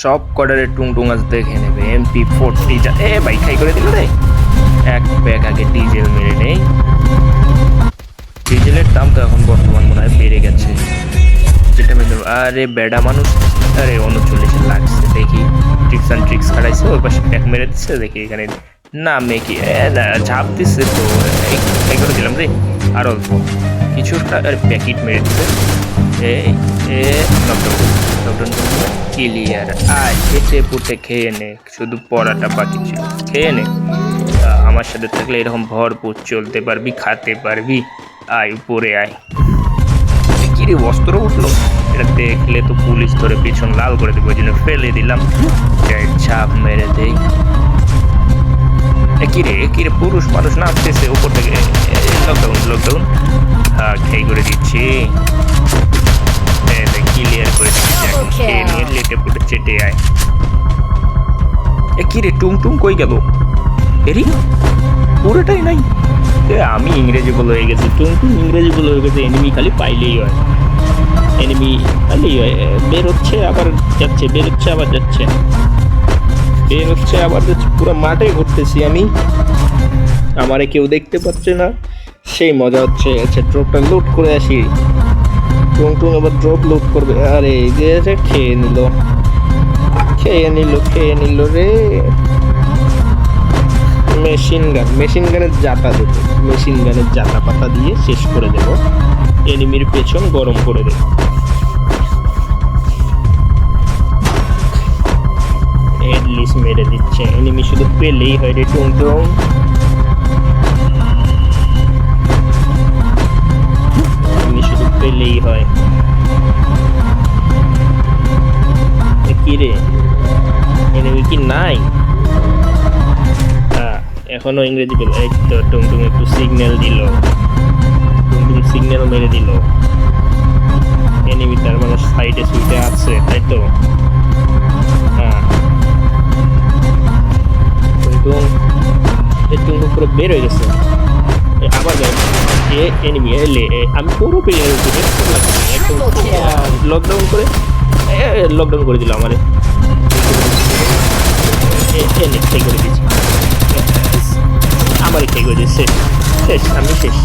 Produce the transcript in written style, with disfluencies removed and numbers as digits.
সব কটারে টুংটুং আজ দেখে নেবে। MP40 এ ভাই খাই করে দিল রে। এক প্যাক আগে ডিজেল মেরে নেই। ডিজেলের দাম তো এখন বর্তমান মনে হয় বেড়ে গেছে। যেটা মেরে আরে বেডা মানুষ, আরে 39 লাগছে। দেখি ট্রিক্স অ্যান্ড ট্রিক্স খাটাইছে, ওই পাশে প্যাক মেরে দিচ্ছে। দেখি এখানে না মেকি ঝাঁপ দিচ্ছে তো এই করে দিলাম রে। আর অল্প কিছুটা প্যাকেট মেরে দিচ্ছে। Lockdown clear. আয় খেতে পুটে খেয়ে নে, শুধু পড়াটা বাকি ছিল। খেয়ে নে, আমার সাথে থাকলে এরকম ভরপুর চলতে পারবি, খাতে পারবি। আয় উপরে আয়। কিরে অস্ত্র উঠলো, এটা দেখলে তো পুলিশ ধরে পিছন লাল করে দেবে, ওই জন্য ফেলে দিলাম। ছাপ মেরে দেই। কিরে পুরুষ মানুষ নামতেছে উপর থেকে। লকডাউন হ্যাঁ খেয়ে করে দিচ্ছি। ক্লিয়ার করে দিচ্ছি। খেয়ে নিয়ে লেটে পুটে চেটে আয়। কিরে টুংটুং কই গেল? এরি পুরোটাই নাই। আমি ইংরেজি বলে হয়ে গেছি, টুংটুং ইংরেজি বলে হয়ে গেছে। এনিমি খালি পাইলেই হয়, এনিমি খালি হয়। বেরোচ্ছে আবার যাচ্ছে, বেরোচ্ছে আবার যাচ্ছে, বেরোচ্ছে আবার যাচ্ছে। পুরো মাঠে ঘুরতেছি আমি, আমারে কেউ দেখতে পাচ্ছে না। সেই মজা হচ্ছে। আচ্ছা ড্রপটা লুট করে আসি। টুংটুং আবার ড্রপ লুট করবে। আরে যে খেয়ে নিল রে। মেশিন গানের জাতা দেবো, মেশিন গানের জাতা পাতা দিয়ে শেষ করে দেবো। এনিমির পেছন গরম করে দেবো। হেডলিস মেরে দিচ্ছে। এনিমি শুধু পেলেই হয় রে টুংটুং। এনিমি শুধু পেলেই হয়। কি রে এনিমি কি নাই? এখনো ইংরেজি বল। এই তো টুংটুং একটু সিগন্যাল দিল, টুংটুং সিগন্যাল মেরে দিল। এনিমি তার মানে সাইডে সুইটে আছে, তাই তো? হ্যাঁ টুংটুং পুরো বের হয়ে গেছে। আবার এনিমি এলে আমি পুরো পেয়ে লকডাউন করে দিল আমারে। খেয়ে করে দিয়েছি, আমারই খেয়ে করে দিয়েছে। শেষ, আমি শেষ।